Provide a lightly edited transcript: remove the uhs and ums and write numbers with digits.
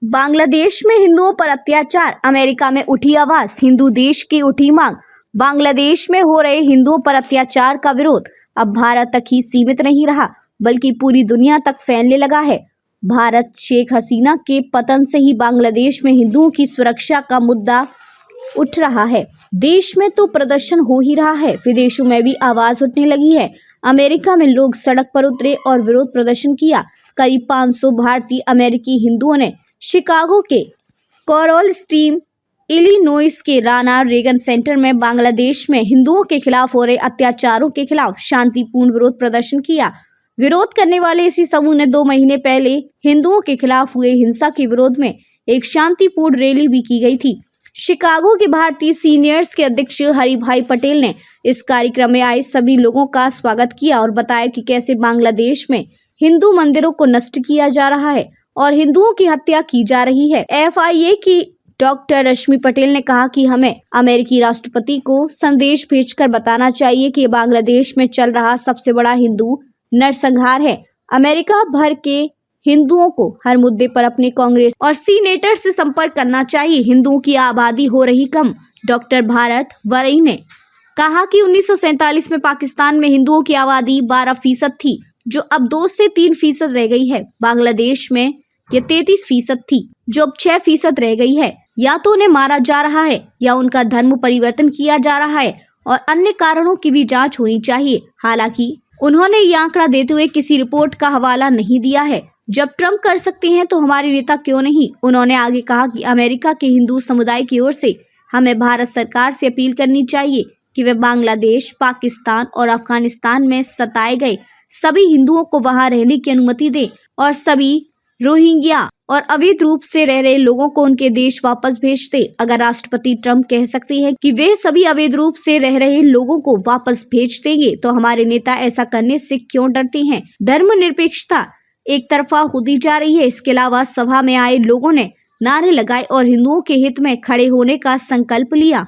बांग्लादेश में हिंदुओं पर अत्याचार, अमेरिका में उठी आवाज, हिंदू देश की उठी मांग। बांग्लादेश में हो रहे हिंदुओं पर अत्याचार का विरोध अब भारत तक ही सीमित नहीं रहा, बल्कि पूरी दुनिया तक फैलने लगा है। भारत शेख हसीना के पतन से ही बांग्लादेश में हिंदुओं की सुरक्षा का मुद्दा उठ रहा है। देश में तो प्रदर्शन हो ही रहा है, विदेशों में भी आवाज उठने लगी है। अमेरिका में लोग सड़क पर उतरे और विरोध प्रदर्शन किया। करीब 500 भारतीय अमेरिकी हिंदुओं ने शिकागो के कोरल स्ट्रीम, इलिनॉइस के राना रेगन सेंटर में बांग्लादेश में हिंदुओं के खिलाफ हो रहे अत्याचारों के खिलाफ शांतिपूर्ण विरोध प्रदर्शन किया। विरोध करने वाले इसी समूह ने 2 महीने पहले हिंदुओं के खिलाफ हुए हिंसा के विरोध में एक शांतिपूर्ण रैली भी की गई थी। शिकागो के भारतीय सीनियर्स के अध्यक्ष हरिभाई पटेल ने इस कार्यक्रम में आए सभी लोगों का स्वागत किया और बताया कि कैसे बांग्लादेश में हिंदू मंदिरों को नष्ट किया जा रहा है और हिंदुओं की हत्या की जा रही है। FIA की डॉक्टर रश्मि पटेल ने कहा कि हमें अमेरिकी राष्ट्रपति को संदेश भेजकर बताना चाहिए कि बांग्लादेश में चल रहा सबसे बड़ा हिंदू नरसंहार है। अमेरिका भर के हिंदुओं को हर मुद्दे पर अपने कांग्रेस और सीनेटर से संपर्क करना चाहिए। हिंदुओं की आबादी हो रही कम। डॉक्टर भारत वरई ने कहा कि 1947 में पाकिस्तान में हिंदुओं की आबादी 12% थी, जो अब 2 से 3% रह गई है। बांग्लादेश में ये 33% थी, जो अब 6% रह गई है। या तो उन्हें मारा जा रहा है या उनका धर्म परिवर्तन किया जा रहा है और अन्य कारणों की भी जांच होनी चाहिए। हालांकि उन्होंने ये आंकड़ा देते हुए किसी रिपोर्ट का हवाला नहीं दिया है। जब ट्रम्प कर सकते हैं तो हमारे नेता क्यों नहीं। उन्होंने आगे कहा कि अमेरिका के हिंदू समुदाय की ओर से हमें भारत सरकार से अपील करनी चाहिए कि वे बांग्लादेश, पाकिस्तान और अफगानिस्तान में सताए गए सभी हिंदुओं को वहां रहने की अनुमति दें और सभी रोहिंग्या और अवैध रूप से रह रहे लोगों को उनके देश वापस भेज दे। अगर राष्ट्रपति ट्रम्प कह सकते हैं कि वे सभी अवैध रूप से रह रहे लोगों को वापस भेज देंगे, तो हमारे नेता ऐसा करने से क्यों डरते हैं। धर्मनिरपेक्षता एक तरफा होती जा रही है। इसके अलावा सभा में आए लोगों ने नारे लगाए और हिंदुओं के हित में खड़े होने का संकल्प लिया।